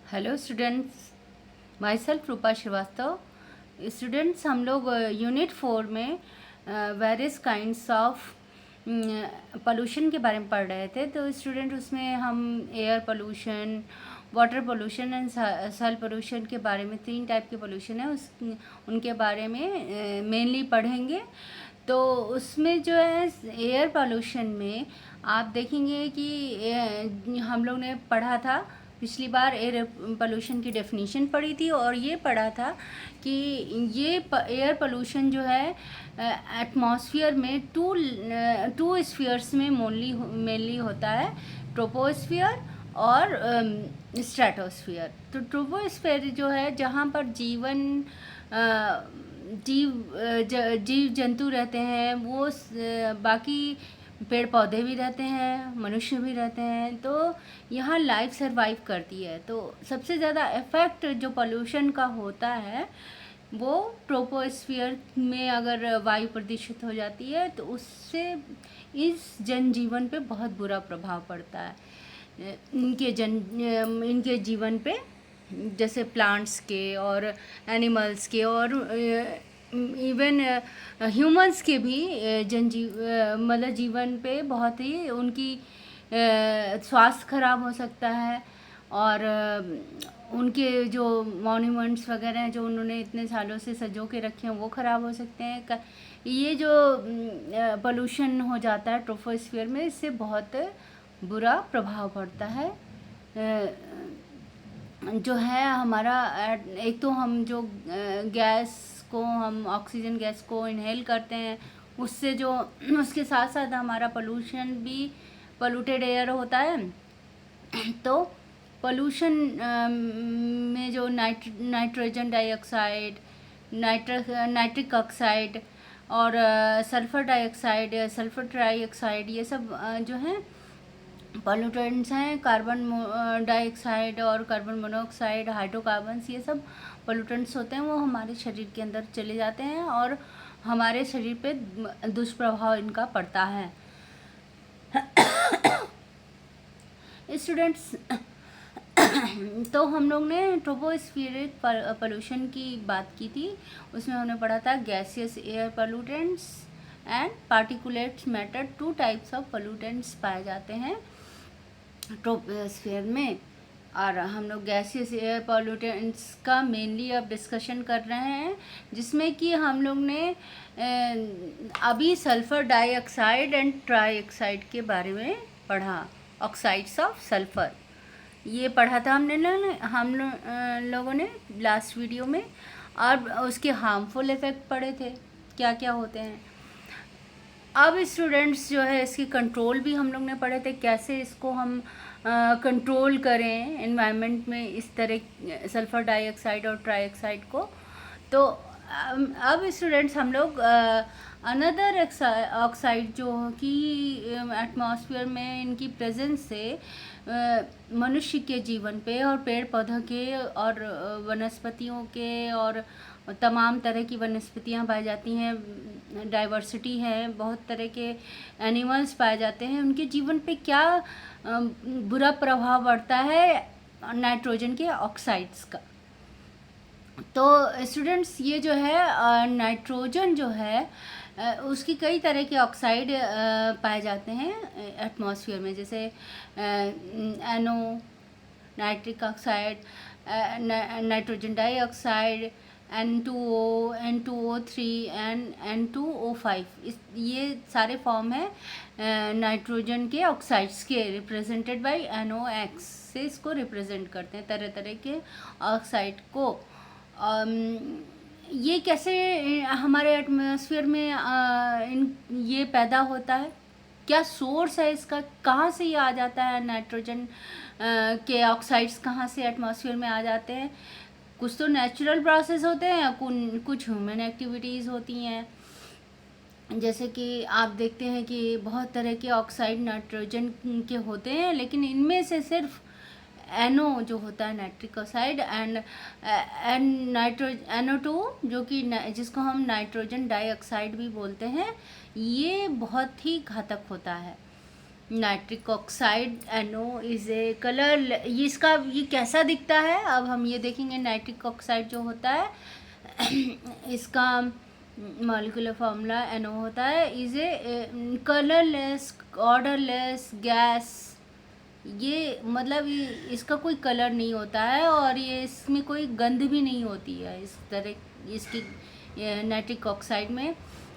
Hello students, myself Rupa Srivastava. Students, हम लोग unit 4 में वेरियस काइंड्स ऑफ पोल्यूशन के बारे में पढ़ रहे थे। तो स्टूडेंट, उसमें हम air pollution, water pollution and soil pollution के बारे में 3 टाइप के पोल्यूशन है उनके बारे में मेनली पढ़ेंगे। तो उसमें जो है एयर पोल्यूशन में आप देखेंगे कि हम लोग ने पढ़ा था पिछली बार एयर पोल्यूशन की डेफिनेशन पढ़ी थी, और ये पढ़ा था कि ये एयर पोल्यूशन जो है एटमॉस्फेयर में टू स्फीयर्स में मेनली होता है, ट्रोपोस्फियर और स्ट्रेटोस्फियर। तो ट्रोपोस्फियर जो है जहाँ पर जीव जंतु रहते हैं, वो बाकी पेड़ पौधे भी रहते हैं, मनुष्य भी रहते हैं, तो यहाँ लाइफ सरवाइव करती है। तो सबसे ज़्यादा इफ़ेक्ट जो पोल्यूशन का होता है वो ट्रोपोस्फियर में अगर वायु प्रदूषित हो जाती है तो उससे इस जनजीवन पे बहुत बुरा प्रभाव पड़ता है। इनके जीवन पे, जैसे प्लांट्स के और एनिमल्स के और इवन ह्यूमंस के भी मतलब जीवन पे बहुत ही उनकी स्वास्थ्य खराब हो सकता है, और उनके जो मॉन्यूमेंट्स वगैरह हैं जो उन्होंने इतने सालों से संजो के रखे हैं वो ख़राब हो सकते हैं। ये जो पोल्यूशन हो जाता है ट्रोपोस्फियर में, इससे बहुत बुरा प्रभाव पड़ता है। जो है हमारा, एक तो हम जो गैस को, हम ऑक्सीजन गैस को इनहेल करते हैं, उससे जो उसके साथ साथ हमारा पोल्यूशन भी, पोल्यूटेड एयर होता है। तो पोल्यूशन में जो नाइट्रोजन डाइऑक्साइड, नाइट्रिक ऑक्साइड और सल्फ़र डाइऑक्साइड, सल्फ़र ट्राइऑक्साइड, ये सब जो हैं पोल्यूटेंट्स हैं। कार्बन डाइऑक्साइड और कार्बन मोनोऑक्साइड, हाइड्रोकार्बन्स, ये सब पोल्यूटेंट्स होते हैं। वो हमारे शरीर के अंदर चले जाते हैं और हमारे शरीर पे दुष्प्रभाव इनका पड़ता है। स्टूडेंट्स, तो हम लोग ने ट्रोपोस्फियरिक पोल्यूशन की बात की थी। उसमें हमने पढ़ा था gaseous air pollutants and particulate matter. 2 types of pollutants पाए जाते हैं ट्रोपोस्फियर में, और हम लोग गैसियस एयर पोल्यूटेंट्स का मेनली अब डिस्कशन कर रहे हैं, जिसमें कि हम लोग ने अभी सल्फ़र डाइऑक्साइड एंड ट्राइऑक्साइड के बारे में पढ़ा, ऑक्साइड्स ऑफ सल्फ़र, ये पढ़ा था हम लोगों ने लास्ट वीडियो में। और उसके हार्मफुल इफ़ेक्ट पढ़े थे, क्या क्या होते हैं। अब स्टूडेंट्स जो है इसकी कंट्रोल भी हम लोग ने पढ़े थे, कैसे इसको हम कंट्रोल करें एनवायरनमेंट में, इस तरह सल्फ़र डाइऑक्साइड और ट्राइऑक्साइड को। तो अब स्टूडेंट्स हम लोग अनदर ऑक्साइड जो कि एटमॉस्फेयर में इनकी प्रेजेंस से मनुष्य के जीवन पे और पेड़ पौधों के और वनस्पतियों के और तमाम तरह की वनस्पतियां पाई जाती हैं, डाइवर्सिटी है, बहुत तरह के एनिमल्स पाए जाते हैं, उनके जीवन पे क्या बुरा प्रभाव पड़ता है नाइट्रोजन के ऑक्साइड्स का। तो स्टूडेंट्स, ये जो है नाइट्रोजन जो है उसकी कई तरह के ऑक्साइड पाए जाते हैं एटमॉस्फेयर में, जैसे NO, nitric oxide, nitrogen dioxide, N2O, N2O3 and N2O5। ये सारे फॉर्म है नाइट्रोजन के ऑक्साइड्स के, रिप्रेजेंटेड बाय NOx से इसको रिप्रेजेंट करते हैं, तरह तरह के ऑक्साइड को। ये कैसे हमारे एटमॉस्फेयर में ये पैदा होता है, क्या सोर्स है इसका, कहाँ से ये आ जाता है, नाइट्रोजन के ऑक्साइड्स कहाँ से एटमॉस्फेयर में आ जाते हैं। कुछ तो नेचुरल प्रोसेस होते हैं, कुछ ह्यूमन एक्टिविटीज़ होती हैं। जैसे कि आप देखते हैं कि बहुत तरह के ऑक्साइड नाइट्रोजन के होते हैं, लेकिन इनमें से सिर्फ NO जो होता है नाइट्रिक ऑक्साइड एंड NO2 जो कि जिसको हम नाइट्रोजन डाइऑक्साइड भी बोलते हैं, ये बहुत ही घातक होता है। Nitric oxide NO is a colour. ये कैसा दिखता है, अब हम ये देखेंगे। नाइट्रिक ऑक्साइड जो होता है इसका मॉलिक्यूलर फार्मूला NO होता है। Is a colourless odourless gas. ये मतलब इसका कोई कलर नहीं होता है और ये इसमें कोई गंध भी नहीं होती है इस तरह इसकी नाइट्रिक ऑक्साइड में।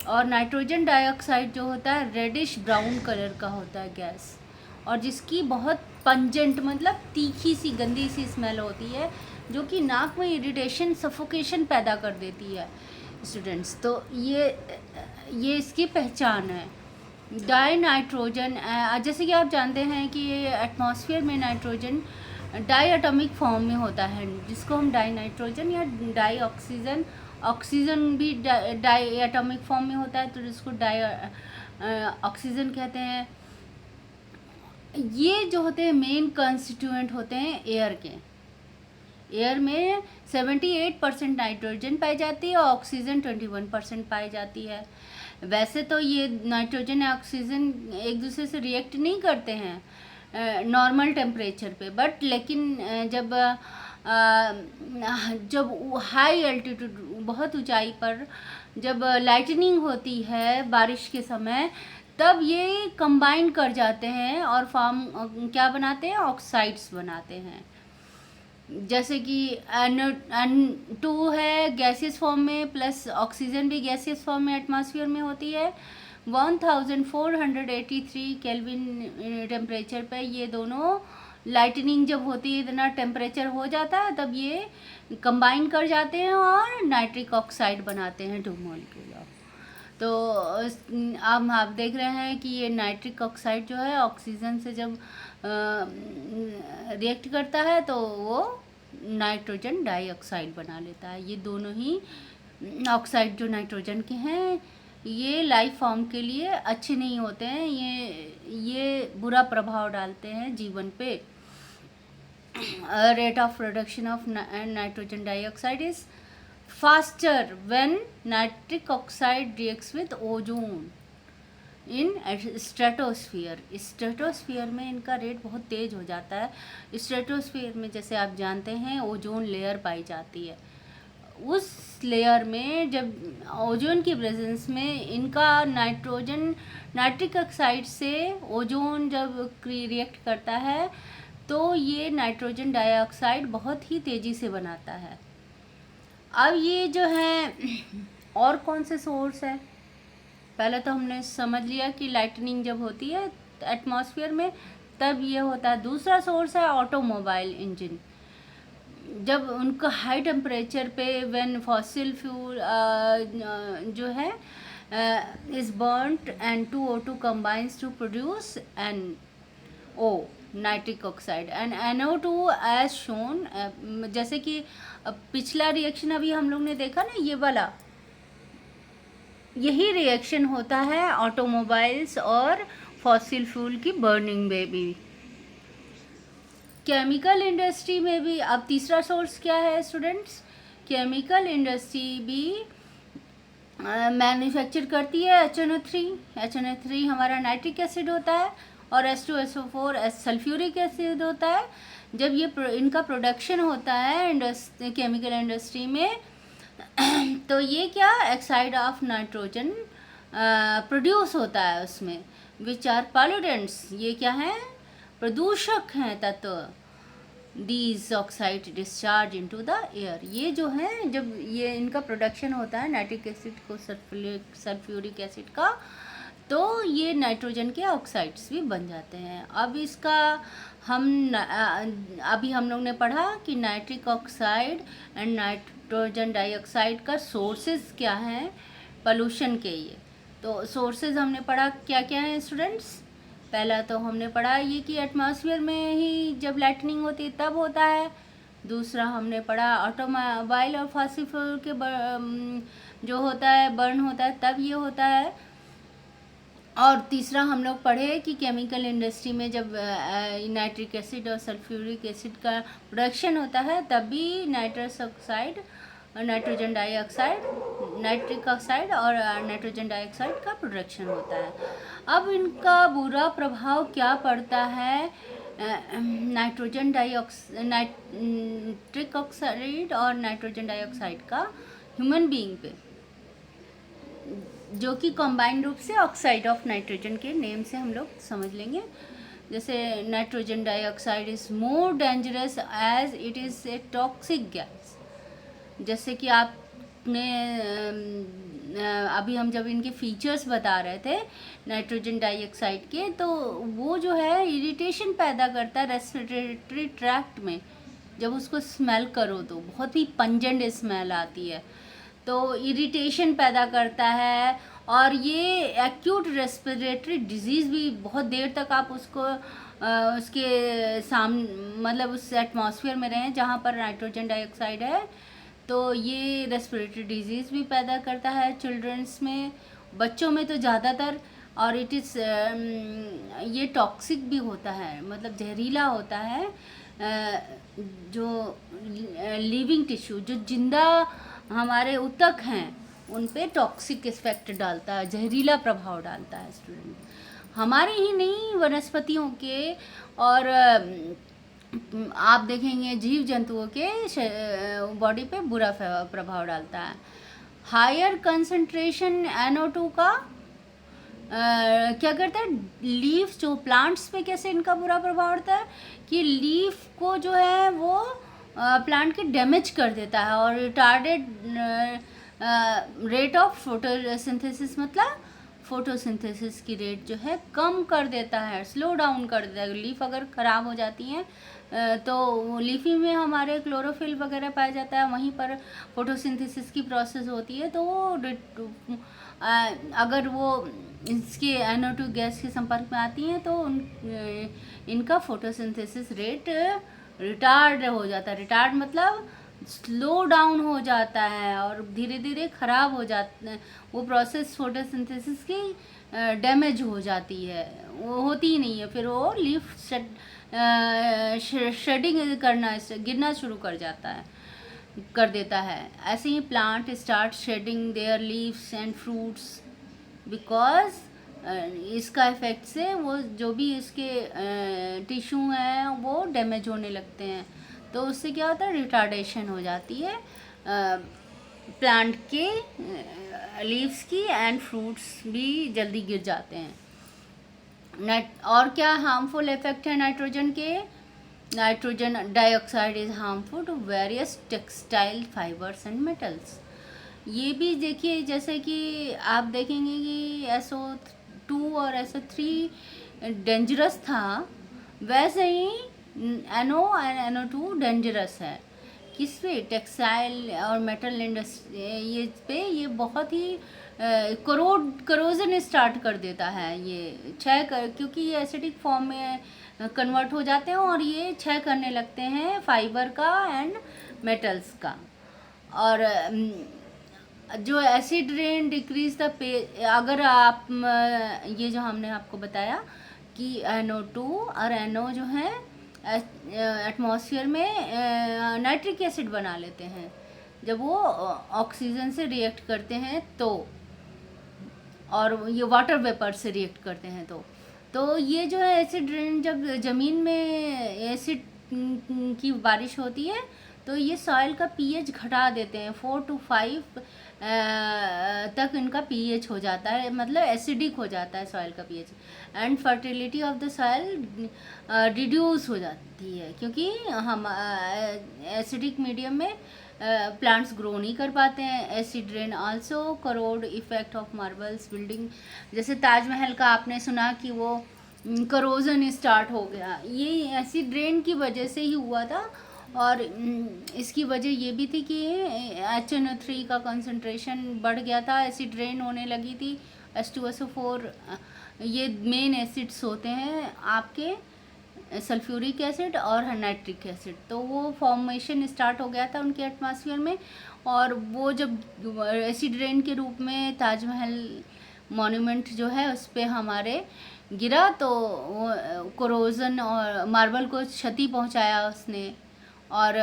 और नाइट्रोजन डाइऑक्साइड जो होता है रेडिश ब्राउन कलर का होता है गैस, और जिसकी बहुत पंजेंट मतलब तीखी सी गंदी सी स्मेल होती है, जो कि नाक में इरिटेशन सफोकेशन पैदा कर देती है स्टूडेंट्स। तो ये इसकी पहचान है। डाई नाइट्रोजन, जैसे कि आप जानते हैं कि एटमॉस्फेयर में नाइट्रोजन डाई एटॉमिक फॉर्म में होता है, जिसको हम डाई नाइट्रोजन या डाई ऑक्सीजन, ऑक्सीजन भी डाई एटॉमिक फॉर्म में होता है तो जिसको डाई ऑक्सीजन कहते हैं। ये जो होते हैं मेन कंस्टिट्यूएंट होते हैं एयर के। एयर में 78% नाइट्रोजन पाई जाती है और ऑक्सीजन 21% पाई जाती है। वैसे तो ये नाइट्रोजन और ऑक्सीजन एक दूसरे से रिएक्ट नहीं करते हैं नॉर्मल टेम्परेचर पे, बट लेकिन जब हाई एल्टीट्यूड बहुत ऊंचाई पर जब लाइटनिंग होती है बारिश के समय, तब ये कंबाइन कर जाते हैं और फॉर्म क्या बनाते हैं, ऑक्साइड्स बनाते हैं। जैसे कि N2 है गैसियस फॉर्म में, प्लस ऑक्सीजन भी गैसियस फॉर्म में एटमॉस्फेयर में होती है। 1483 केल्विन टेम्परेचर पे ये दोनों लाइटनिंग जब होती है, इतना टेम्परेचर हो जाता है, तब ये कंबाइन कर जाते हैं और नाइट्रिक ऑक्साइड बनाते हैं 2 मॉलिक्यूल। तो अब आप देख रहे हैं कि ये नाइट्रिक ऑक्साइड जो है ऑक्सीजन से जब रिएक्ट करता है तो वो नाइट्रोजन डाइऑक्साइड बना लेता है। ये दोनों ही ऑक्साइड जो नाइट्रोजन के हैं ये लाइफ फॉर्म के लिए अच्छे नहीं होते हैं, ये बुरा प्रभाव डालते हैं जीवन पे। Rate of production of nitrogen dioxide is faster when nitric oxide reacts with ozone in stratosphere. Stratosphere में इनका रेट बहुत तेज़ हो जाता है। स्ट्रेटोस्फीयर में जैसे आप जानते हैं ओजोन लेयर पाई जाती है। उस लेयर में जब ओजोन की प्रेजेंस में इनका नाइट्रिक ऑक्साइड से ओजोन जब रिएक्ट करता है तो ये नाइट्रोजन डाइऑक्साइड बहुत ही तेज़ी से बनाता है। अब ये जो है और कौन से सोर्स है, पहले तो हमने समझ लिया कि लाइटनिंग जब होती है एटमॉस्फेयर में तब ये होता है। दूसरा सोर्स है ऑटोमोबाइल इंजन। जब उनका हाई टेम्परेचर पे व्हेन फॉसिल फ्यूल जो है is burned and 2O2 combines to produce NO nitric oxide and NO2 as shown. जैसे कि पिछला रिएक्शन अभी हम लोग ने देखा ना, ये वाला यही रिएक्शन होता है ऑटोमोबाइल्स और फॉसिल फ्यूल की बर्निंग में भी। केमिकल इंडस्ट्री में भी अब तीसरा सोर्स क्या है स्टूडेंट्स, केमिकल इंडस्ट्री भी मैन्युफैक्चर करती है HNO3 हमारा नाइट्रिक एसिड होता है और H2SO4 सल्फ्यूरिक एसिड होता है। जब ये इनका प्रोडक्शन होता है केमिकल इंडस्ट्री में तो ये क्या ऑक्साइड ऑफ नाइट्रोजन प्रोड्यूस होता है उसमें, विच आर पॉल्यूटेंट्स। ये क्या है, प्रदूषक हैं तत्व। These oxide discharge into the air. ये जो है जब ये इनका प्रोडक्शन होता है नाइट्रिक एसिड को सल्फ्यूरिक एसिड का, तो ये नाइट्रोजन के ऑक्साइड्स भी बन जाते हैं। अब इसका अभी हम लोग ने पढ़ा कि nitric oxide and nitrogen dioxide का सोर्सेज क्या हैं पोल्यूशन के। ये तो सोर्सेज हमने पढ़ा क्या क्या हैं स्टूडेंट्स। पहला तो हमने पढ़ा ये कि एटमॉस्फेयर में ही जब लाइटनिंग होती है तब होता है। दूसरा हमने पढ़ा ऑटोमोबाइल और फॉसिल फ्यूल के जो होता है बर्न होता है तब ये होता है। और तीसरा हम लोग पढ़े कि केमिकल इंडस्ट्री में जब नाइट्रिक एसिड और सल्फ्यूरिक एसिड का प्रोडक्शन होता है तब भी nitrous oxide nitrogen dioxide, nitric oxide और नाइट्रोजन डाइऑक्साइड का प्रोडक्शन होता है। अब इनका बुरा प्रभाव क्या पड़ता है नाइट्रिक ऑक्साइड और नाइट्रोजन डाइऑक्साइड का ह्यूमन बीइंग पे, जो कि कंबाइंड रूप से ऑक्साइड ऑफ नाइट्रोजन के नेम से हम लोग समझ लेंगे। जैसे nitrogen dioxide is more dangerous as it is a toxic gas. जैसे कि आपने अभी हम जब इनके फीचर्स बता रहे थे नाइट्रोजन डाइऑक्साइड के, तो वो जो है इरिटेशन पैदा करता है रेस्पिरेटरी ट्रैक्ट में। जब उसको स्मेल करो तो बहुत ही पंजेंट स्मेल आती है, तो इरिटेशन पैदा करता है। और ये एक्यूट रेस्पिरेटरी डिजीज़ भी, बहुत देर तक आप उसको उसके मतलब उस एटमॉस्फेयर में रहें जहाँ पर नाइट्रोजन डाइऑक्साइड है, तो ये रेस्पिरेटरी डिजीज़ भी पैदा करता है चिल्ड्रंस में, बच्चों में तो ज़्यादातर। और इट इज़ ये टॉक्सिक भी होता है, मतलब जहरीला होता है। जो लिविंग टिश्यू, जो जिंदा हमारे ऊतक हैं, उन पे टॉक्सिक इफेक्ट डालता है, जहरीला प्रभाव डालता है स्टूडेंट, हमारे ही नहीं वनस्पतियों के। और आप देखेंगे जीव जंतुओं के बॉडी पे बुरा प्रभाव डालता है। हायर कंसंट्रेशन NO2 का क्या करता है, लीफ जो प्लांट्स पे कैसे इनका बुरा प्रभाव पड़ता है कि लीफ को जो है वो प्लांट के डैमेज कर देता है, और रिटार्डेड रेट ऑफ फोटोसिंथेसिस, मतलब फोटोसिंथेसिस की रेट जो है कम कर देता है, स्लो डाउन कर देता है। लीफ अगर ख़राब हो जाती हैं तो लीफी में हमारे क्लोरोफिल वगैरह पाया जाता है, वहीं पर फोटोसिंथेसिस की प्रोसेस होती है। तो वो अगर वो इसके NO2 गैस के संपर्क में आती हैं तो इनका फोटोसिंथेसिस रेट रिटार्ड हो जाता है। रिटार्ड मतलब स्लो डाउन हो जाता है और धीरे धीरे ख़राब हो जाता है। वो प्रोसेस फोटोसिंथेसिस की डैमेज हो जाती है, वो होती ही नहीं है। फिर वो लीफ शेडिंग करना, गिरना शुरू कर देता है। ऐसे ही plant start shedding their leaves and fruits because इसका इफेक्ट से वो जो भी इसके टिश्यू हैं वो डैमेज होने लगते हैं। तो उससे क्या होता है, रिटार्डेशन हो जाती है प्लांट के लीव्स की, एंड फ्रूट्स भी जल्दी गिर जाते हैं। और क्या हार्मफुल इफेक्ट है नाइट्रोजन के? Nitrogen dioxide is harmful to various textile fibres and metals. ये भी देखिए, जैसे कि आप देखेंगे कि SO2 और SO3 डेंजरस था, वैसे ही NO और NO2 डेंजरस है। किस पे? टेक्सटाइल और मेटल इंडस्ट्री ये पे ये बहुत ही करोजन स्टार्ट कर देता है। ये क्योंकि ये एसिडिक फॉर्म में कन्वर्ट हो जाते हैं और ये क्षय करने लगते हैं फाइबर का एंड मेटल्स का। और जो एसिड रेन डिक्रीज द अगर आप ये जो हमने आपको बताया कि NO2 और NO जो है एटमॉस्फेयर में नाइट्रिक एसिड बना लेते हैं जब वो ऑक्सीजन से रिएक्ट करते हैं तो, और ये वाटर वेपर से रिएक्ट करते हैं तो ये जो है एसिड रेन, जब ज़मीन में एसिड की बारिश होती है तो ये सॉइल का pH घटा देते हैं। 4 to 5 तक इनका pH हो जाता है, मतलब एसिडिक हो जाता है सॉइल का pH, and fertility of the soil reduce हो जाती है, क्योंकि हम एसिडिक मीडियम में प्लांट्स ग्रो नहीं कर पाते हैं। Acid rain also crore effect of marbles building. जैसे ताजमहल का आपने सुना कि वो करोजन स्टार्ट हो गया, ये एसिड रेन की वजह से ही हुआ था। और इसकी वजह ये भी थी कि HNO3 का कंसंट्रेशन बढ़ गया था, एसिड रेन होने लगी थी। H2SO4 ये मेन एसिड्स होते हैं आपके, सल्फ्यूरिक एसिड और नाइट्रिक एसिड, तो वो फॉर्मेशन स्टार्ट हो गया था उनके एटमॉस्फेयर में। और वो जब एसिड रेन के रूप में ताजमहल मॉन्यूमेंट जो है उस पर हमारे गिरा तो कोरोजन और मार्बल को क्षति पहुंचाया उसने, और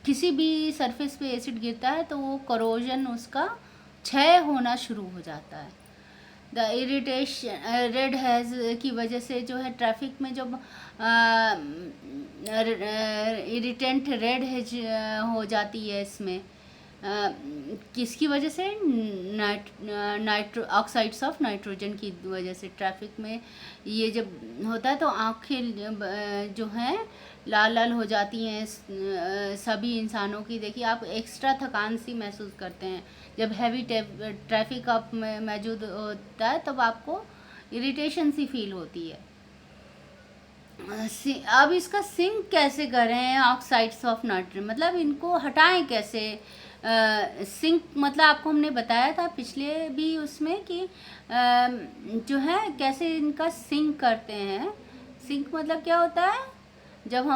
किसी भी सरफेस पे एसिड गिरता है तो वो करोजन उसका क्षय होना शुरू हो जाता है। द इरिटेशन रेड हैज़ की वजह से जो है ट्रैफिक में जब इरिटेंट रेड हैज हो जाती है इसमें किसकी वजह से, नाइट्रो ऑक्साइड्स ऑफ नाइट्रोजन की वजह से ट्रैफिक में ये जब होता है तो आँखें जो हैं लाल लाल हो जाती हैं सभी इंसानों की। देखिए आप एक्स्ट्रा थकान सी महसूस करते हैं जब हैवी ट्रैफिक आप मौजूद होता है, तब आपको इरिटेशन सी फील होती है। अब इसका सिंक कैसे करें ऑक्साइड्स ऑफ नाइट्रोजन, मतलब इनको हटाएं कैसे। सिंक मतलब आपको हमने बताया था पिछले भी उसमें कि जो है कैसे इनका सिंक करते हैं। सिंक मतलब क्या होता है, जब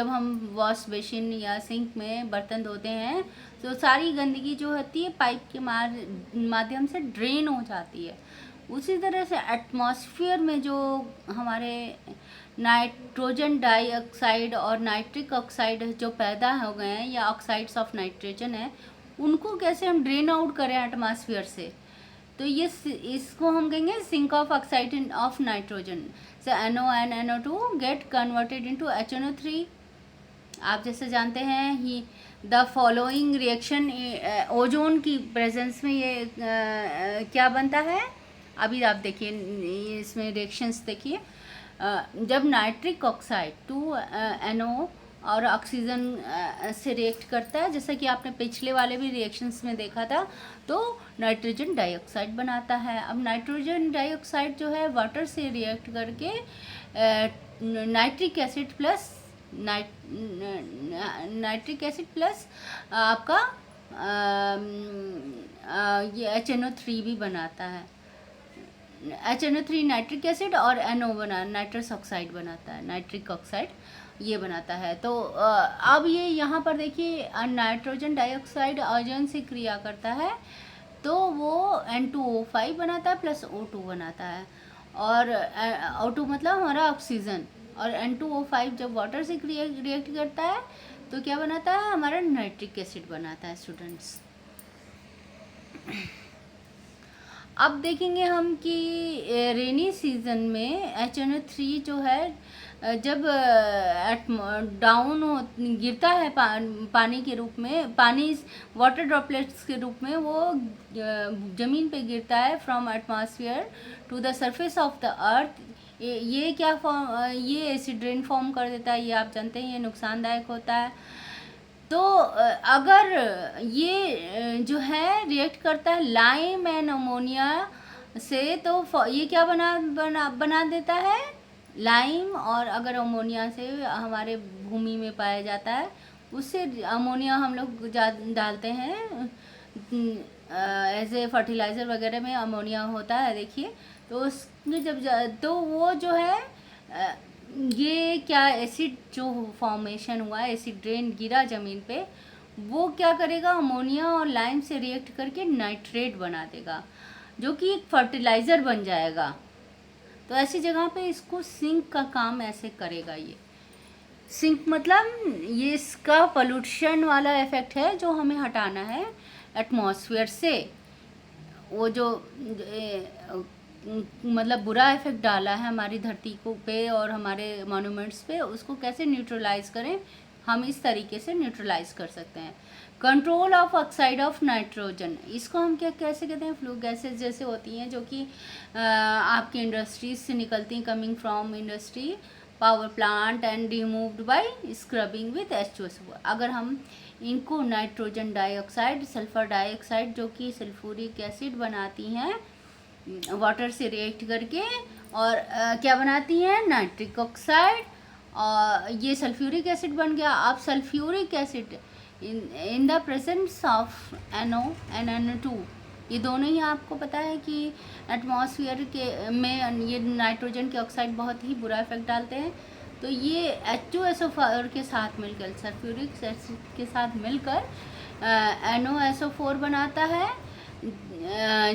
हम वॉश बेसिन या सिंक में बर्तन धोते हैं तो सारी गंदगी जो होती है पाइप के माध्यम से ड्रेन हो जाती है। उसी तरह से एटमॉस्फेयर में जो हमारे नाइट्रोजन डाइऑक्साइड और नाइट्रिक ऑक्साइड जो पैदा हो गए हैं या ऑक्साइड्स ऑफ नाइट्रोजन है, उनको कैसे हम ड्रेन आउट करें एटमॉस्फेयर से, तो ये इसको हम कहेंगे sink of oxide of nitrogen. से NO and NO2 get converted into HNO3। आप जैसे जानते हैं ही द फॉलोइंग रिएक्शन ओजोन की प्रेजेंस में ये क्या बनता है। अभी आप देखिए इसमें रिएक्शंस देखिए, जब नाइट्रिक ऑक्साइड 2NO और ऑक्सीजन से रिएक्ट करता है, जैसा कि आपने पिछले वाले भी रिएक्शंस में देखा था, तो नाइट्रोजन डाइऑक्साइड बनाता है। अब नाइट्रोजन डाइऑक्साइड जो है वाटर से रिएक्ट करके नाइट्रिक एसिड प्लस आपका ये HNO3 भी बनाता है। HNO3 नाइट्रिक एसिड और NO नाइट्रस ऑक्साइड बनाता है, नाइट्रिक ऑक्साइड ये बनाता है। तो अब ये यहाँ पर देखिए नाइट्रोजन डाइऑक्साइड ओजोन से क्रिया करता है तो वो N2O5 बनाता है प्लस O2 बनाता है, और O2 मतलब हमारा ऑक्सीजन, और N2O5 जब वाटर से रिएक्ट करता है तो क्या बनाता है, हमारा नाइट्रिक एसिड बनाता है स्टूडेंट्स। अब देखेंगे हम कि रेनी सीजन में HNO3 जो है जब डाउन गिरता है पानी के रूप में, पानी वाटर ड्रॉपलेट्स के रूप में वो ज़मीन पे गिरता है from atmosphere to the surface of the earth. ये क्या ये एसिड रेन फॉर्म कर देता है, ये आप जानते हैं, ये नुकसानदायक होता है। तो अगर ये जो है रिएक्ट करता है लाइम एंड अमोनिया से, तो ये क्या बना देता है, लाइम, और अगर अमोनिया से हमारे भूमि में पाया जाता है, उससे अमोनिया हम लोग डालते हैं एज ए फर्टिलाइज़र वगैरह में अमोनिया होता है देखिए, तो उसमें जब तो वो जो है ये क्या एसिड जो फॉर्मेशन हुआ है, एसिड रेन गिरा ज़मीन पे, वो क्या करेगा, अमोनिया और लाइम से रिएक्ट करके नाइट्रेट बना देगा जो कि एक फर्टिलाइज़र बन जाएगा। तो ऐसी जगह पे इसको सिंक का काम ऐसे करेगा। ये सिंक मतलब ये इसका पोल्यूशन वाला इफ़ेक्ट है जो हमें हटाना है एटमॉस्फेयर से। वो जो मतलब बुरा इफ़ेक्ट डाला है हमारी धरती को पे और हमारे मॉन्यूमेंट्स पे, उसको कैसे न्यूट्रलाइज़ करें, हम इस तरीके से न्यूट्रलाइज़ कर सकते हैं। Control of oxide of nitrogen, इसको हम क्या कैसे कहते हैं, फ्लू गैसेज जैसे होती हैं जो कि आपकी इंडस्ट्रीज से निकलती हैं, coming from industry, power plant and removed by scrubbing with H2SO। अगर हम इनको नाइट्रोजन डाइऑक्साइड, सल्फर डाइऑक्साइड जो कि सल्फ्यूरिक एसिड बनाती हैं वाटर से रिएक्ट करके, और क्या बनाती हैं, नाइट्रिक ऑक्साइड, और ये सल्फ्यूरिक एसिड बन गया। अब sulphuric acid in the presence of NO and NO2, ये दोनों ही आपको पता है कि एटमॉस्फेयर के में ये नाइट्रोजन के ऑक्साइड बहुत ही बुरा इफेक्ट डालते हैं। तो ये H2SO4 के साथ मिलकर, सल्फ्यूरिक एसिड के साथ मिलकर NOSO4 बनाता है,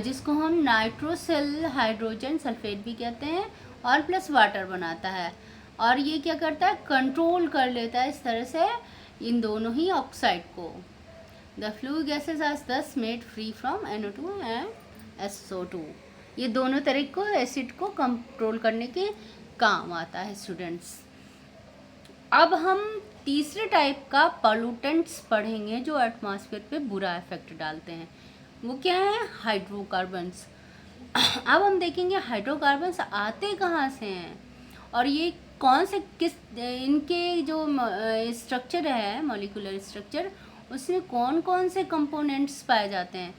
जिसको हम नाइट्रोसेल हाइड्रोजन सल्फेट भी कहते हैं, और प्लस वाटर बनाता है। और ये क्या करता है, कंट्रोल कर लेता है इस तरह से इन दोनों ही ऑक्साइड को। द फ्लू गैसेज आर दस made free from NO2 and SO2। ये दोनों तरह को एसिड को कंट्रोल करने के काम आता है स्टूडेंट्स। अब हम तीसरे टाइप का पॉल्यूटेंट्स पढ़ेंगे जो एटमॉस्फेयर पे बुरा इफेक्ट डालते हैं। वो क्या है, हाइड्रोकार्बन्स। अब हम देखेंगे हाइड्रोकार्बन्स आते कहाँ से हैं और ये कौन से किस इनके जो स्ट्रक्चर है, मॉलिक्यूलर स्ट्रक्चर, उसमें कौन कौन से कंपोनेंट्स पाए जाते हैं।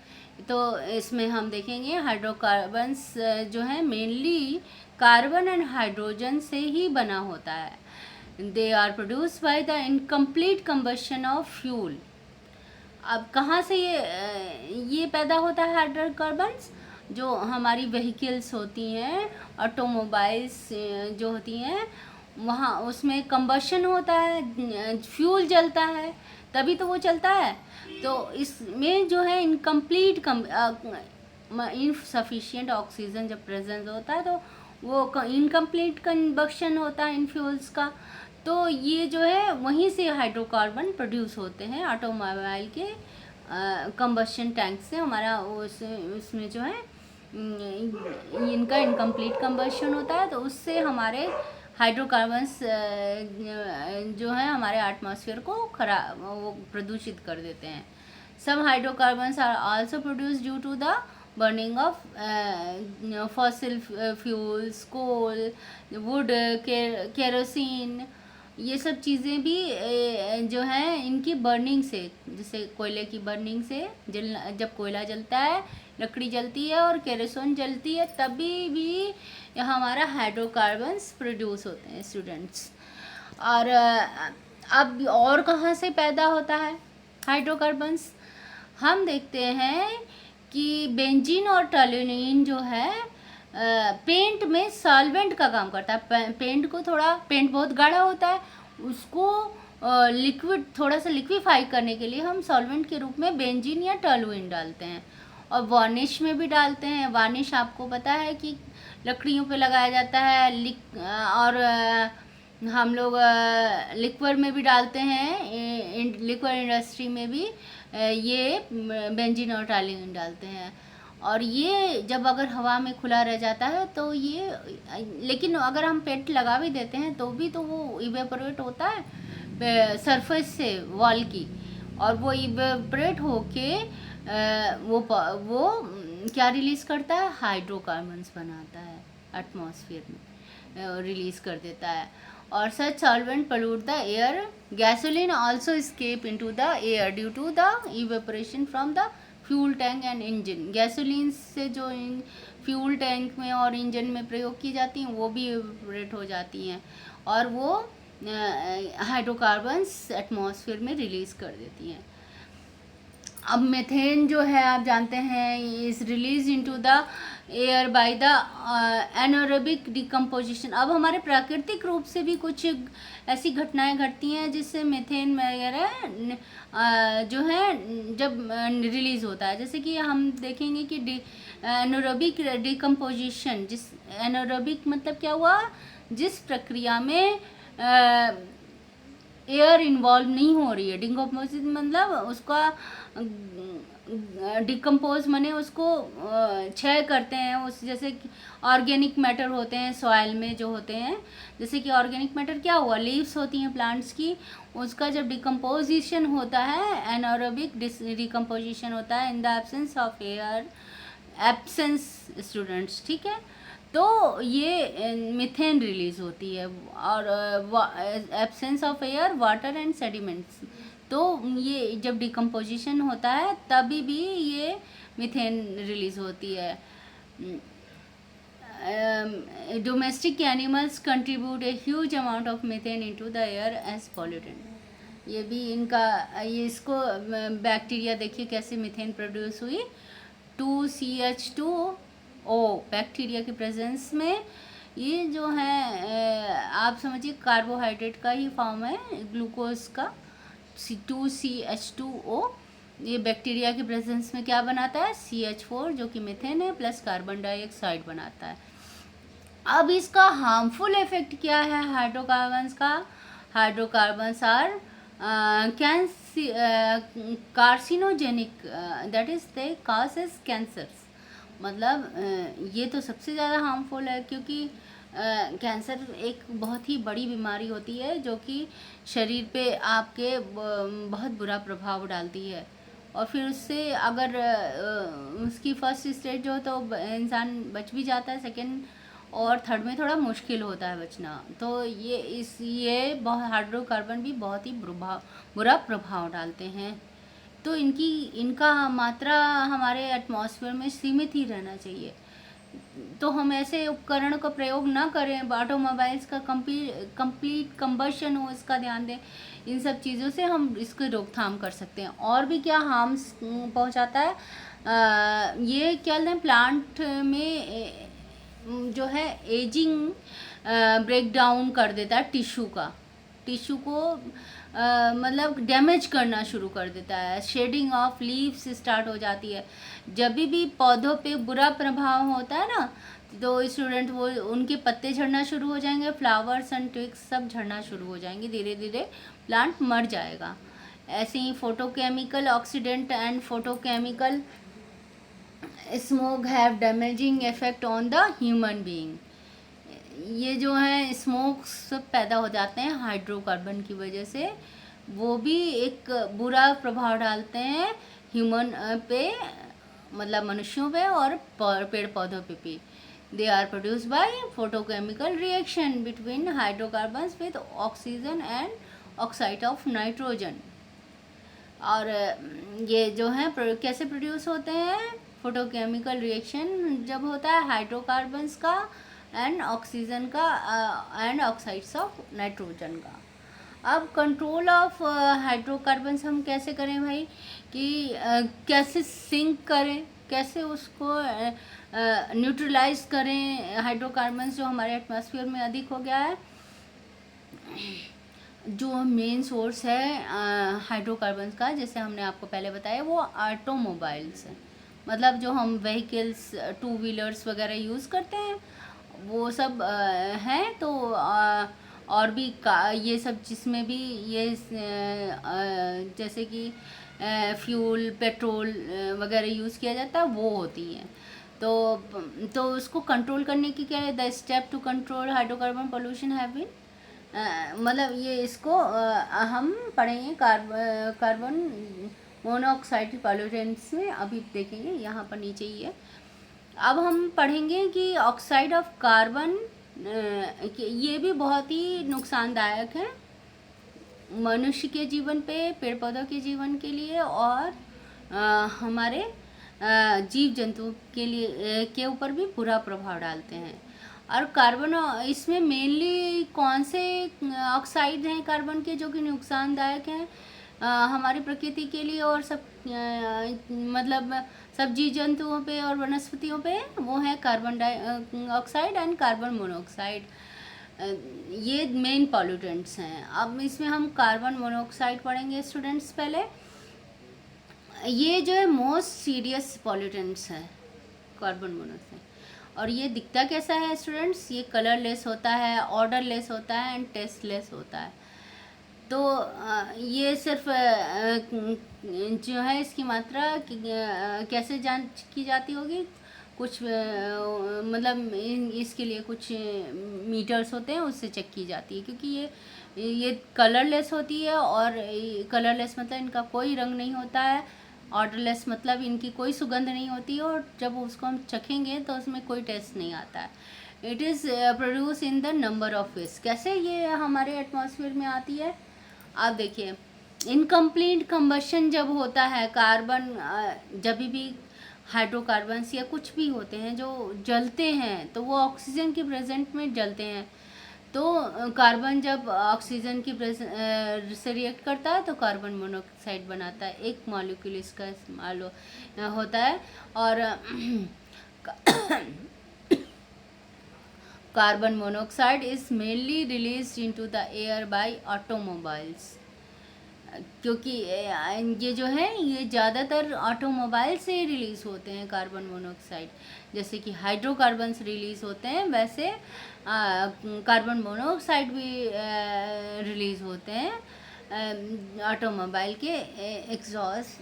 तो इसमें हम देखेंगे हाइड्रोकार्बन्स जो है मेनली कार्बन एंड हाइड्रोजन से ही बना होता है। They are produce by the incomplete combustion of fuel. अब कहाँ से ये पैदा होता है हाइड्रोकार्बन्स, जो हमारी व्हीकल्स होती हैं, ऑटोमोबाइल्स जो होती हैं, वहाँ उसमें कंबशन होता है, फ्यूल जलता है, तभी तो वो चलता है। तो इसमें जो है इनकम्प्लीट इनसफिशिएंट ऑक्सीजन जब प्रेजेंस होता है तो वो इनकम्प्लीट कंबशन होता है इन फ्यूल्स का। तो ये जो है वहीं से हाइड्रोकार्बन प्रोड्यूस होते हैं ऑटोमोबाइल के कंबशन टैंक से। हमारा उसमें जो है इनका इनकम्प्लीट कंबशन होता है, तो उससे हमारे हाइड्रोकार्बन्स जो है हमारे एटमॉस्फेयर को खराब वो प्रदूषित कर देते हैं। Some hydrocarbons are also produce due to the burning of fossil fuels, coal, wood, kerosene. ये सब चीज़ें भी जो है इनकी बर्निंग से, जैसे कोयले की बर्निंग से जब कोयला जलता है, लकड़ी जलती है और केरोसिन जलती है, तभी भी हमारा हाइड्रोकार्बन्स प्रोड्यूस होते हैं स्टूडेंट्स। और अब और कहाँ से पैदा होता है हाइड्रोकार्बन्स, हम देखते हैं कि बेंजीन और टोल्यूइन जो है पेंट में सॉल्वेंट का काम करता है। पेंट बहुत गाढ़ा होता है, उसको लिक्विड थोड़ा सा लिक्विफाई करने के लिए हम सॉल्वेंट के रूप में बेंजीन या टोल्यूइन डालते हैं। और वार्निश में भी डालते हैं। वार्निश आपको पता है कि लकड़ियों पे लगाया जाता है, और हम लोग लिक्विड में भी डालते हैं, लिक्विड इंडस्ट्री में भी ये बेंजीन और टोल्यूइन डालते हैं। और ये जब अगर हवा में खुला रह जाता है तो ये, लेकिन अगर हम पेंट लगा भी देते हैं तो भी तो वो इवेपोरेट होता है सरफेस से वॉल की, और वो इवेपोरेट होके वो क्या रिलीज़ करता है, हाइड्रोकार्बन्स बनाता है, एटमॉस्फेयर में रिलीज़ कर देता है। और such solvent pollute the air. Gasoline also escape into the air due to the evaporation from the fuel tank and engine. Gasoline से जो फ्यूल टैंक में और इंजन में प्रयोग की जाती हैं वो भी इवेपोरेट हो जाती हैं, और वो हाइड्रोकार्बन्स एटमॉस्फेयर में रिलीज़ कर देती हैं। अब मेथेन जो है आप जानते हैं, is release into the air by the anaerobic decomposition. अब हमारे प्राकृतिक रूप से भी कुछ ऐसी घटनाएं घटती हैं जिससे मेथेन वगैरह जो है जब रिलीज़ होता है। जैसे कि हम देखेंगे कि एनारोबिक डिकम्पोजिशन, एनारोबिक मतलब क्या हुआ, जिस प्रक्रिया में एयर इन्वॉल्व नहीं हो रही है। डिकम्पोजिट मतलब उसका डिकम्पोज माने उसको क्षय करते हैं। उस जैसे ऑर्गेनिक मैटर होते हैं सॉइल में जो होते हैं, जैसे कि ऑर्गेनिक मैटर क्या हुआ, लीव्स होती हैं प्लांट्स की, उसका जब डिकम्पोजिशन होता है, एनारोबिक डिकम्पोजिशन होता है in the absence of air, absence students, ठीक है। तो ये मीथेन रिलीज़ होती है, और absence of air, water and sediments. तो ये जब डिकम्पोजिशन होता है तभी भी ये मीथेन रिलीज़ होती है। Domestic animals contribute a huge amount of methane into the air as pollutant. ये भी इनका, ये इसको बैक्टीरिया देखिए कैसे मीथेन प्रोड्यूस हुई, 2CH2O बैक्टीरिया के प्रेजेंस में। ये जो है आप समझिए कार्बोहाइड्रेट का ही फॉर्म है, ग्लूकोज का 2CH2O। ये बैक्टीरिया के प्रेजेंस में क्या बनाता है, CH4 जो कि मीथेन है, प्लस कार्बन डाइऑक्साइड बनाता है। अब इसका हार्मफुल इफेक्ट क्या है हाइड्रोकार्बन्स का? Hydrocarbons are can carcinogenic, that is they causes cancers. मतलब ये तो सबसे ज़्यादा हार्मफुल है, क्योंकि कैंसर एक बहुत ही बड़ी बीमारी होती है जो कि शरीर पे आपके बहुत बुरा प्रभाव डालती है। और फिर उससे अगर उसकी फर्स्ट स्टेज जो तो इंसान बच भी जाता है, सेकंड और थर्ड में थोड़ा मुश्किल होता है बचना। तो ये बहुत हाइड्रोकार्बन भी बहुत ही बुरा प्रभाव डालते हैं। तो इनका मात्रा हमारे एटमॉस्फेयर में सीमित ही रहना चाहिए। तो हम ऐसे उपकरण का प्रयोग ना करें, ऑटोमोबाइल्स का कंप्लीट कंबशन हो, इसका ध्यान दें। इन सब चीज़ों से हम इसकी रोकथाम कर सकते हैं। और भी क्या हार्म्स पहुंचाता है ये क्या लें, प्लांट में जो है एजिंग ब्रेक डाउन कर देता है टिश्यू को मतलब डैमेज करना शुरू कर देता है। शेडिंग ऑफ लीव्स स्टार्ट हो जाती है। जब भी पौधों पे बुरा प्रभाव होता है ना, तो स्टूडेंट वो उनके पत्ते झड़ना शुरू हो जाएंगे, फ्लावर्स एंड ट्विग्स सब झड़ना शुरू हो जाएंगे, धीरे धीरे प्लांट मर जाएगा। ऐसे ही photochemical oxidant and photochemical smoke have damaging effect on the human being. ये जो है स्मोक सब पैदा हो जाते हैं हाइड्रोकार्बन की वजह से, वो भी एक बुरा प्रभाव डालते हैं ह्यूमन पे, मतलब मनुष्यों पे और पेड़ पौधों पे भी। They are produce by photochemical reaction between hydrocarbons with oxygen and oxide of nitrogen. और ये जो है कैसे प्रोड्यूस होते हैं? फोटोकेमिकल रिएक्शन जब होता है हाइड्रोकार्बन्स का एंड ऑक्सीजन का एंड ऑक्साइड्स ऑफ नाइट्रोजन का। अब कंट्रोल ऑफ हाइड्रोकार्बन्स हम कैसे करें भाई, कि कैसे सिंक करें, कैसे उसको न्यूट्रलाइज करें हाइड्रोकार्बन्स जो हमारे एटमॉस्फेयर में अधिक हो गया है। जो मेन सोर्स है हाइड्रोकार्बन्स का, जैसे हमने आपको पहले बताया, वो ऑटोमोबाइल्स है। मतलब जो हम व्हीकल्स, टू व्हीलर्स वगैरह यूज़ करते हैं वो सब हैं। तो और भी ये सब जिसमें भी ये जैसे कि फ्यूल, पेट्रोल वगैरह यूज़ किया जाता है, वो होती हैं। तो उसको कंट्रोल करने की क्या है, the step to control hydrocarbon pollution have been, मतलब ये इसको हम पढ़ेंगे कार्बन मोनोऑक्साइड पॉल्यूटेंट्स में, अभी देखेंगे यहाँ पर नीचे ही है। अब हम पढ़ेंगे कि ऑक्साइड ऑफ कार्बन ये भी बहुत ही नुकसानदायक है मनुष्य के जीवन पे, पेड़ पौधों के जीवन के लिए, और हमारे जीव जंतु के लिए के ऊपर भी बुरा प्रभाव डालते हैं। और कार्बन, इसमें मेनली कौन से ऑक्साइड हैं कार्बन के जो कि नुकसानदायक हैं हमारी प्रकृति के लिए और सब मतलब सब जीव जंतुओं पे और वनस्पतियों पे? वो है carbon dioxide and carbon monoxide. ये मेन पॉल्यूटेंट्स हैं। अब इसमें हम कार्बन मोनोऑक्साइड पढ़ेंगे स्टूडेंट्स पहले। ये जो है मोस्ट सीरियस पॉल्यूटेंट्स है कार्बन मोनोऑक्साइड। और ये दिखता कैसा है स्टूडेंट्स? ये कलरलेस होता है, ऑर्डरलेस होता है एंड टेस्टलेस होता है। तो ये सिर्फ जो है इसकी मात्रा कैसे जांच की जाती होगी? कुछ मतलब इसके लिए कुछ मीटर्स होते हैं, उससे चेक की जाती है, क्योंकि ये कलरलेस होती है। और कलरलेस मतलब इनका कोई रंग नहीं होता है, ऑर्डरलेस मतलब इनकी कोई सुगंध नहीं होती है, और जब उसको हम चखेंगे तो उसमें कोई टेस्ट नहीं आता है। It is produce in the number of ways. कैसे ये हमारे एटमॉस्फेयर में आती है? आप देखिए, इनकम्प्लीट कंबशन जब होता है कार्बन, जब भी हाइड्रोकार्बन्स या कुछ भी होते हैं जो जलते हैं, तो वो ऑक्सीजन के प्रेजेंट में जलते हैं। तो कार्बन जब ऑक्सीजन की से रिएक्ट करता है तो कार्बन मोनोऑक्साइड बनाता है, एक मॉलिक्यूल इसका इस्तेमाल होता है। और carbon monoxide is mainly released into the air by automobiles. क्योंकि ये जो है ये ज़्यादातर ऑटोमोबाइल से रिलीज़ होते हैं कार्बन मोनोऑक्साइड। जैसे कि हाइड्रोकार्बन्स रिलीज़ होते हैं, वैसे कार्बन मोनोऑक्साइड भी रिलीज़ होते हैं ऑटोमोबाइल के एग्जॉस्ट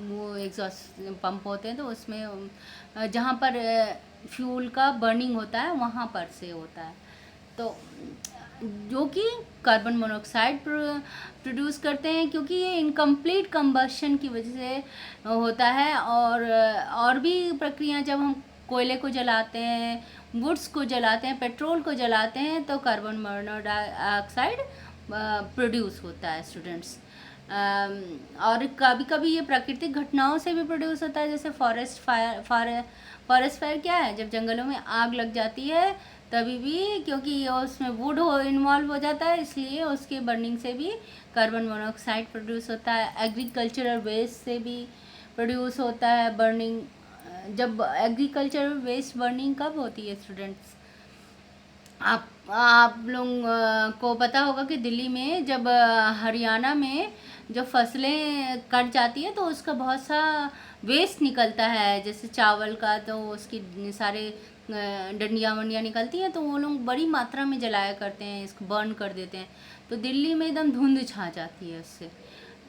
वो एग्जॉस्ट पंप होते हैं, तो उसमें जहाँ पर फ्यूल का बर्निंग होता है वहाँ पर से होता है, तो जो कि कार्बन मोनोऑक्साइड प्रोड्यूस करते हैं, क्योंकि ये इनकम्प्लीट कंबशन की वजह से होता है। और भी प्रक्रिया, जब हम कोयले को जलाते हैं, वुड्स को जलाते हैं, पेट्रोल को जलाते हैं, तो कार्बन मोनोऑक्साइड प्रोड्यूस होता है स्टूडेंट्स। और कभी कभी ये प्राकृतिक घटनाओं से भी प्रोड्यूस होता है, जैसे फॉरेस्ट फायर क्या है, जब जंगलों में आग लग जाती है तभी भी, क्योंकि ये उसमें वुड इन्वॉल्व हो जाता है, इसलिए उसके बर्निंग से भी कार्बन मोनोऑक्साइड प्रोड्यूस होता है। एग्रीकल्चरल वेस्ट से भी प्रोड्यूस होता है बर्निंग। जब एग्रीकल्चरल वेस्ट बर्निंग कब होती है स्टूडेंट्स, आप लोग को पता होगा कि दिल्ली में जब हरियाणा में जब फसलें कट जाती है तो उसका बहुत सा वेस्ट निकलता है, जैसे चावल का, तो उसकी सारे डंडियाँ वंडियाँ निकलती हैं, तो वो लोग बड़ी मात्रा में जलाया करते हैं, इसको बर्न कर देते हैं, तो दिल्ली में एकदम धुंध छा जाती है उससे।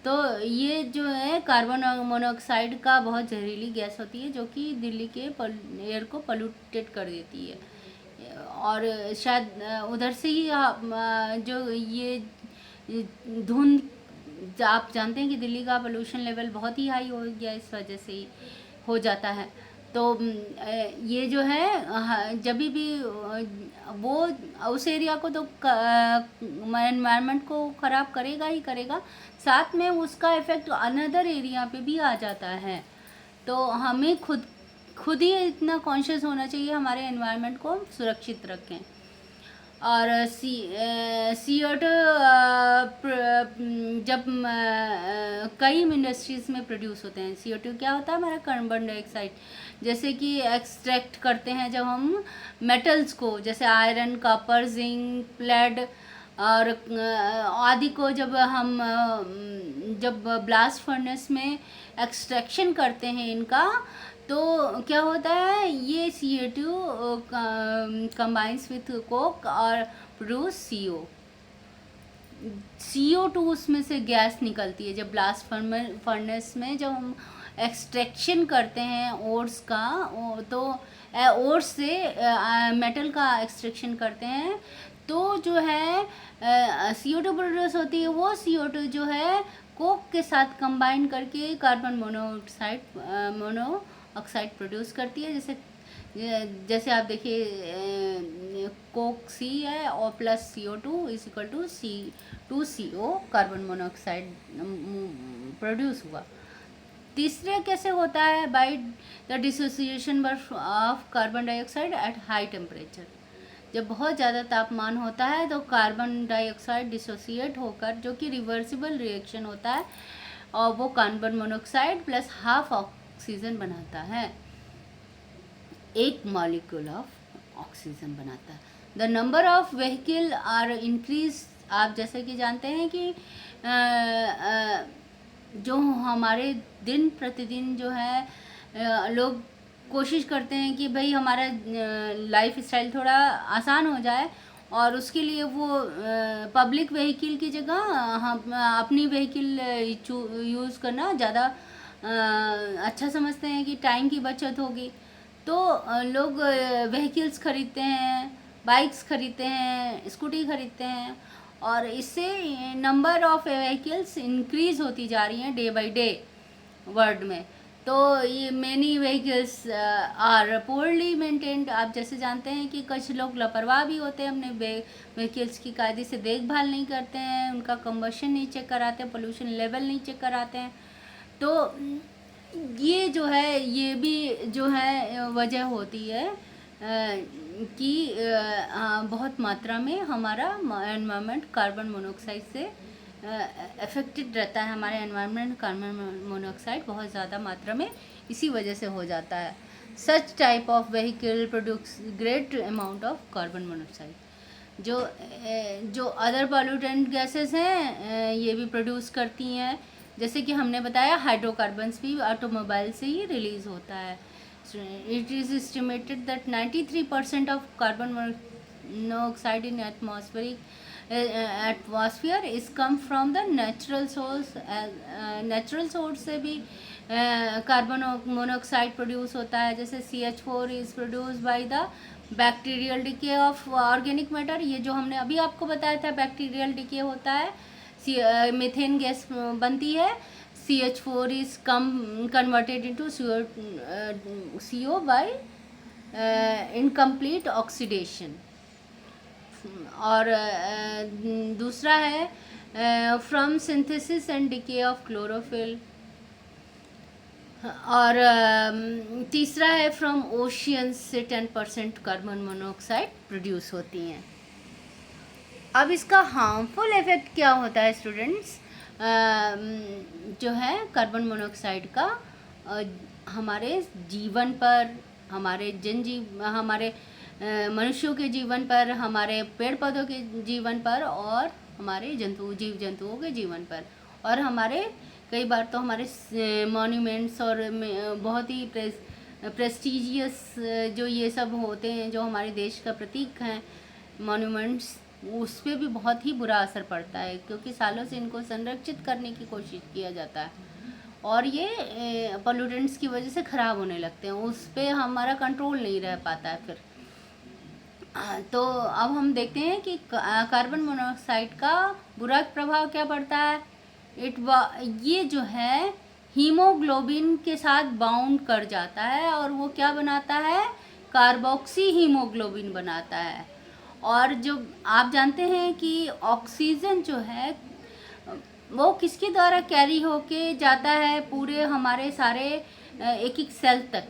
तो ये जो है कार्बन मोनोऑक्साइड का बहुत जहरीली गैस होती है, जो कि दिल्ली के एयर को पोल्यूटेड कर देती है। और शायद उधर से ही जो ये धुंध, आप जानते हैं कि दिल्ली का पोल्यूशन लेवल बहुत ही हाई हो गया, इस वजह से ही हो जाता है। तो ये जो है जब भी वो उस एरिया को तो एनवायरनमेंट को ख़राब करेगा ही करेगा, साथ में उसका इफ़ेक्ट अनदर एरिया पे भी आ जाता है। तो हमें खुद ही इतना कॉन्शियस होना चाहिए, हमारे एनवायरनमेंट को सुरक्षित रखें। और CO2 जब कई इंडस्ट्रीज़ में प्रोड्यूस होते हैं, CO2 क्या होता है, हमारा कार्बन डाइऑक्साइड, जैसे कि एक्सट्रैक्ट करते हैं जब हम मेटल्स को, जैसे आयरन, कॉपर, जिंक, लेड और आदि को जब हम जब ब्लास्ट फर्नेस में एक्सट्रैक्शन करते हैं इनका, तो क्या होता है, ये CO2 कंबाइंस विथ कोक और प्रोड्यूस CO2 उसमें से गैस निकलती है। जब ब्लास्ट फर्नेस में जब हम एक्सट्रैक्शन करते हैं ओर्स का, तो ओर्स से मेटल का एक्सट्रैक्शन करते हैं, तो जो है CO2 प्रोड्यूस होती है। वो CO2 जो है कोक के साथ कंबाइन करके कार्बन मोनोऑक्साइड प्रोड्यूस करती है। जैसे आप देखिए, कोक C है और plus CO2 is equal to C2CO, carbon monoxide produce हुआ। तीसरे कैसे होता है, by the dissociation of carbon dioxide at high temperature. जब बहुत ज़्यादा तापमान होता है तो कार्बन डाइऑक्साइड डिसोसिएट होकर, जो कि रिवर्सिबल रिएक्शन होता है, और वो carbon monoxide plus half oxygen बनाता है, एक मॉलिक्यूल ऑफ ऑक्सीजन बनाता है। The number of vehicle are increase. आप जैसे कि जानते हैं कि जो हमारे दिन प्रतिदिन जो है लोग कोशिश करते हैं कि भाई हमारा लाइफ स्टाइल थोड़ा आसान हो जाए, और उसके लिए वो पब्लिक व्हीकल की जगह हम अपनी व्हीकल यूज़ करना ज़्यादा अच्छा समझते हैं कि टाइम की बचत होगी। तो लोग व्हीकल्स खरीदते हैं, बाइक्स खरीदते हैं, स्कूटी खरीदते हैं, और इससे नंबर ऑफ व्हीकल्स इंक्रीज़ होती जा रही हैं डे बाय डे वर्ल्ड में। तो ये many vehicles are poorly maintained. आप जैसे जानते हैं कि कुछ लोग लापरवाह भी होते हैं, अपने व्हीकल्स की कायदे से देखभाल नहीं करते हैं, उनका कंबशन नहीं चेक कराते हैं, पोल्यूशन लेवल नहीं चेक कराते हैं। तो ये जो है, ये भी जो है वजह होती है कि बहुत मात्रा में हमारा एनवायरनमेंट कार्बन मोनोऑक्साइड से अफेक्टेड रहता है। हमारे एनवायरनमेंट कार्बन मोनोऑक्साइड बहुत ज़्यादा मात्रा में इसी वजह से हो जाता है। Such type of vehicle produce great amount of carbon monoxide. जो अदर पॉल्यूटेंट गैसेस हैं ये भी प्रोड्यूस करती हैं, जैसे कि हमने बताया हाइड्रोकार्बन्स भी ऑटोमोबाइल से ही रिलीज होता है. It is estimated that 93% of carbon monoxide in atmosphere is come from the natural source. Natural source से भी कार्बन मोनोऑक्साइड प्रोड्यूस होता है, जैसे CH4 is produce by the bacterial decay of organic matter. ये जो हमने अभी आपको बताया था बैक्टीरियल डिके होता है, मीथेन गैस बनती है. CH4 is converted into CO by incomplete oxidation. और दूसरा है from synthesis and decay of chlorophyll. और तीसरा है फ्रॉम ओशियंस से 10% कार्बन मोनोऑक्साइड प्रोड्यूस होती हैं. अब इसका हार्मफुल इफेक्ट क्या होता है स्टूडेंट्स? जो है कार्बन मोनोऑक्साइड का हमारे जीवन पर, हमारे हमारे मनुष्यों के जीवन पर, हमारे पेड़ पौधों के जीवन पर, और हमारे जीव जंतुओं के जीवन पर, और हमारे कई बार तो हमारे मॉन्यूमेंट्स और बहुत ही प्रेस्टिजियस जो ये सब होते हैं, जो हमारे देश का प्रतीक हैं मॉन्यूमेंट्स, उस पर भी बहुत ही बुरा असर पड़ता है, क्योंकि सालों से इनको संरक्षित करने की कोशिश किया जाता है और ये पोल्यूटेंट्स की वजह से ख़राब होने लगते हैं. उस पर हमारा कंट्रोल नहीं रह पाता है फिर. तो अब हम देखते हैं कि कार्बन मोनोऑक्साइड का बुरा प्रभाव क्या पड़ता है. ये जो है हीमोग्लोबिन के साथ बाउंड कर जाता है और वो क्या बनाता है, कार्बोक्सी हीमोग्लोबिन बनाता है. और जो आप जानते हैं कि ऑक्सीजन जो है वो किसके द्वारा कैरी होके जाता है पूरे हमारे सारे एक एक सेल तक,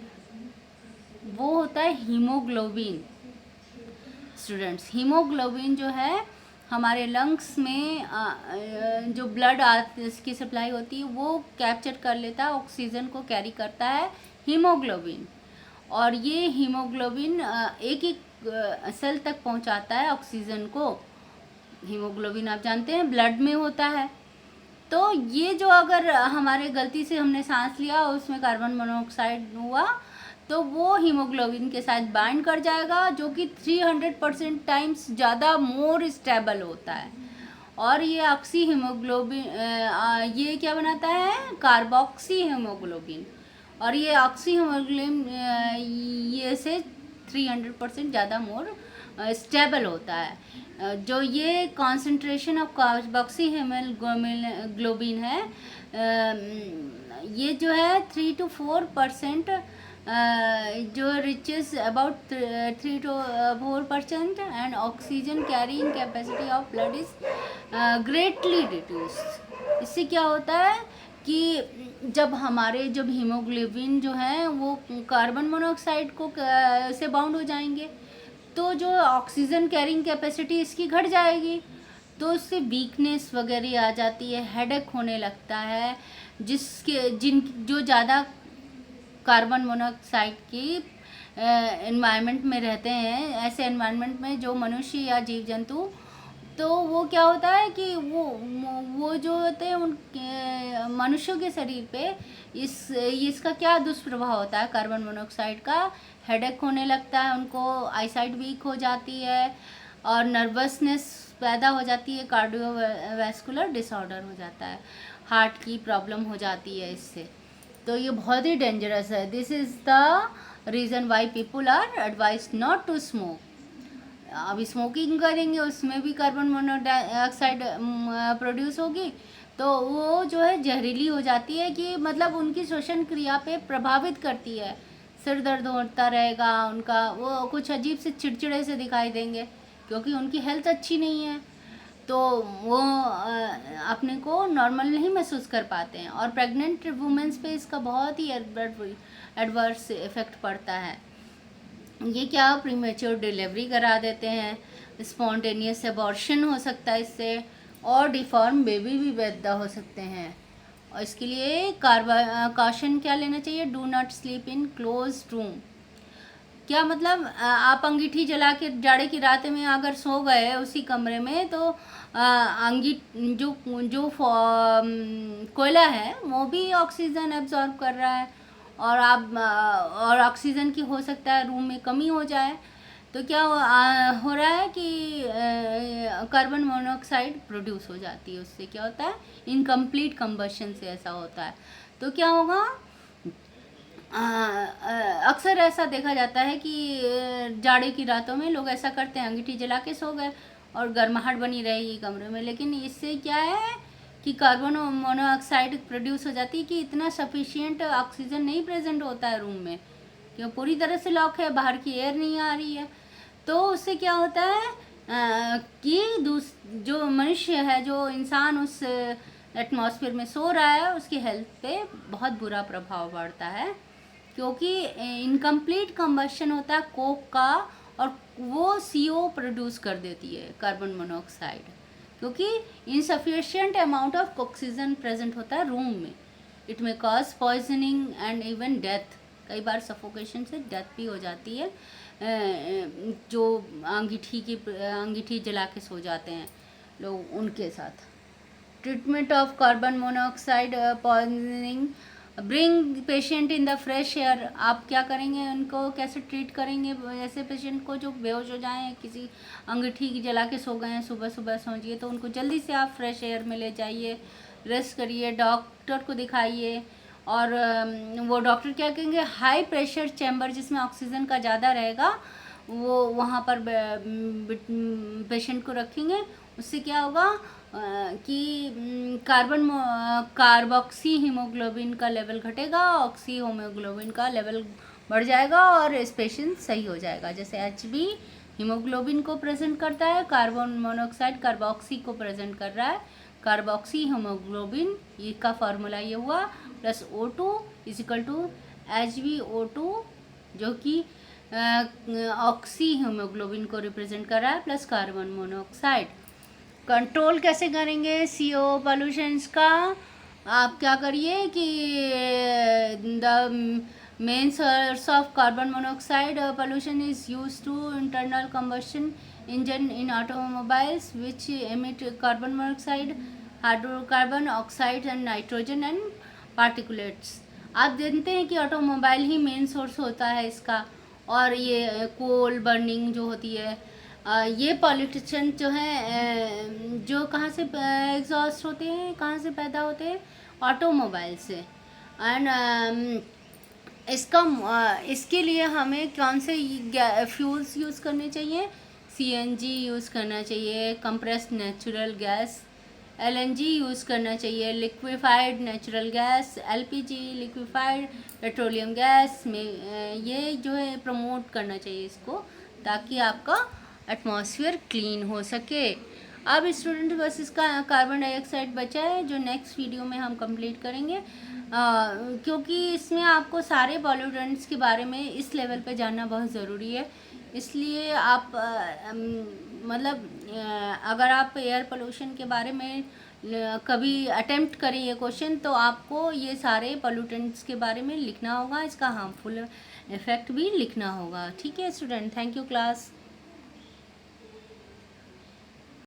वो होता है हीमोग्लोबिन. स्टूडेंट्स, हीमोग्लोबिन जो है हमारे लंग्स में जो ब्लड की सप्लाई होती है वो कैप्चर कर लेता है, ऑक्सीजन को कैरी करता है हीमोग्लोबिन. और ये हीमोग्लोबिन एक एक सेल तक पहुंचाता है ऑक्सीजन को. हीमोग्लोबिन आप जानते हैं ब्लड में होता है. तो ये जो अगर हमारे गलती से हमने सांस लिया और उसमें कार्बन मोनोऑक्साइड हुआ तो वो हीमोग्लोबिन के साथ बाइंड कर जाएगा, जो कि 300% टाइम्स ज़्यादा मोर स्टेबल होता है. और ये ऑक्सी हीमोग्लोबिन ये क्या बनाता है, कार्बोक्सी हीमोग्लोबिन. और ये ऑक्सी हीमोग्लोबिन ये से 300% ज़्यादा मोर स्टेबल होता है. जो ये कॉन्सेंट्रेशन ऑफ कार्बोक्सी हीमोग्लोबिन है ये जो है 3 to 4% जो reaches about 3 to 4% and oxygen carrying capacity of blood is greatly reduced. इससे क्या होता है कि जब हीमोग्लोबिन जो है वो कार्बन मोनोऑक्साइड को से बाउंड हो जाएंगे तो जो ऑक्सीजन कैरिंग कैपेसिटी इसकी घट जाएगी, तो उससे वीकनेस वगैरह आ जाती है, हेडेक होने लगता है. जो ज़्यादा कार्बन मोनोऑक्साइड की एनवायरनमेंट में रहते हैं, ऐसे एनवायरनमेंट में जो मनुष्य या जीव जंतु, तो वो क्या होता है कि वो जो होते हैं उनके मनुष्यों के शरीर पे इसका क्या दुष्प्रभाव होता है कार्बन मोनोऑक्साइड का. हेडेक होने लगता है उनको, आईसाइट वीक हो जाती है और नर्वसनेस पैदा हो जाती है, कार्डियोवैस्कुलर डिसऑर्डर हो जाता है, हार्ट की प्रॉब्लम हो जाती है इससे. तो ये बहुत ही डेंजरस है. This is the reason why people are advised not to smoke. अब स्मोकिंग करेंगे उसमें भी कार्बन मोनोऑक्साइड प्रोड्यूस होगी, तो वो जो है जहरीली हो जाती है, कि मतलब उनकी श्वसन क्रिया पे प्रभावित करती है. सिर दर्द होता रहेगा उनका, वो कुछ अजीब से चिड़चिड़े से दिखाई देंगे क्योंकि उनकी हेल्थ अच्छी नहीं है, तो वो अपने को नॉर्मल नहीं महसूस कर पाते हैं. और प्रेग्नेंट वुमेंस पे इसका बहुत ही एडवर्स इफ़ेक्ट पड़ता है. ये क्या प्रीमेच्योर डिलीवरी करा देते हैं, स्पॉन्टेनियस एबॉर्शन हो सकता है इससे, और डिफॉर्म बेबी भी पैदा हो सकते हैं. और इसके लिए कॉशन क्या लेना चाहिए, do not sleep in close room. क्या मतलब आप अंगीठी जला के जाड़े की रात में अगर सो गए उसी कमरे में तो अंगी जो जो कोयला है वो भी ऑक्सीजन एब्जॉर्ब कर रहा है, और आप और ऑक्सीजन की हो सकता है रूम में कमी हो जाए, तो क्या हो रहा है कि कार्बन मोनोऑक्साइड प्रोड्यूस हो जाती है। उससे क्या होता है, इनकम्प्लीट कंबशन से ऐसा होता है। तो क्या होगा, अक्सर ऐसा देखा जाता है कि जाड़े की रातों में लोग ऐसा करते हैं, अंगीठी जला के सो गए और गर्माहट बनी रहेगी कमरे में, लेकिन इससे क्या है कि कार्बन मोनोऑक्साइड प्रोड्यूस हो जाती है कि इतना सफिशिएंट ऑक्सीजन नहीं प्रेजेंट होता है रूम में, क्यों पूरी तरह से लॉक है, बाहर की एयर नहीं आ रही है। तो उससे क्या होता है कि जो मनुष्य है, जो इंसान उस एटमॉस्फेयर में सो रहा है, उसकी हेल्थ पे बहुत बुरा प्रभाव पड़ता है, क्योंकि इनकम्प्लीट कंबशन होता है कोक का, और वो CO प्रोड्यूस कर देती है, कार्बन मोनोऑक्साइड, क्योंकि insufficient amount of oxygen present होता है रूम में। इट में cause poisoning and even death, कई बार सफोकेशन से डेथ भी हो जाती है जो अंगीठी जला के सो जाते हैं लोग, उनके साथ। Treatment of carbon monoxide poisoning, bring patient in the fresh air. आप क्या करेंगे, उनको कैसे ट्रीट करेंगे, ऐसे पेशेंट को जो बेहोश हो जाएं, किसी अंगीठी जला के सो गए हैं, सुबह सुबह समझिए, तो उनको जल्दी से आप फ्रेश एयर में ले जाइए, रेस्ट करिए, डॉक्टर को दिखाइए। और वो डॉक्टर क्या कहेंगे, हाई प्रेशर चैम्बर जिसमें ऑक्सीजन का ज़्यादा रहेगा, वो वहाँ पर पेशेंट को रखेंगे। उससे क्या होगा कि कार्बोक्सी हीमोग्लोबिन का लेवल घटेगा, ऑक्सी हीमोग्लोबिन का लेवल बढ़ जाएगा और पेशेंट सही हो जाएगा। जैसे HB हीमोग्लोबिन को प्रेजेंट करता है, कार्बन मोनोऑक्साइड कार्बोक्सी को प्रेजेंट कर रहा है, कार्बोक्सी हीमोग्लोबिन, इसका फार्मूला ये हुआ, plus O2 is equal to HbO2 जो कि ऑक्सी हीमोग्लोबिन को रिप्रेजेंट कर रहा है, प्लस कार्बन मोनोऑक्साइड। कंट्रोल कैसे करेंगे CO पॉल्यूशंस का, आप क्या करिए कि the main source of carbon monoxide pollution is used to internal combustion engine in automobiles which emit carbon monoxide, hydrocarbon oxide and nitrogen and particulates। आप जानते हैं कि ऑटोमोबाइल ही मेन सोर्स होता है इसका, और ये कोल बर्निंग जो होती है, ये पॉल्यूशन जो है जो कहाँ से एग्जॉस्ट होते हैं, कहाँ से पैदा होते हैं, ऑटोमोबाइल से। एंड इसके लिए हमें कौन से फ्यूल्स यूज़ करने चाहिए, CNG यूज़ करना चाहिए, compressed natural gas, LNG use करना चाहिए, liquefied natural gas, LPG liquefied petroleum gas में ये जो है प्रमोट करना चाहिए इसको, ताकि आपका एटमॉस्फेयर क्लीन हो सके। अब स्टूडेंट बस इसका कार्बन डाइऑक्साइड बचा है, जो नेक्स्ट वीडियो में हम कंप्लीट करेंगे, क्योंकि इसमें आपको सारे पॉल्यूटेंट्स के बारे में इस लेवल पे जानना बहुत ज़रूरी है। इसलिए आप मतलब अगर आप एयर पोल्यूशन के बारे में कभी अटेम्प्ट करें ये क्वेश्चन, तो आपको ये सारे पॉल्यूटेंट्स के बारे में लिखना होगा, इसका हार्मफुल इफ़ेक्ट भी लिखना होगा। ठीक है स्टूडेंट, थैंक यू क्लास।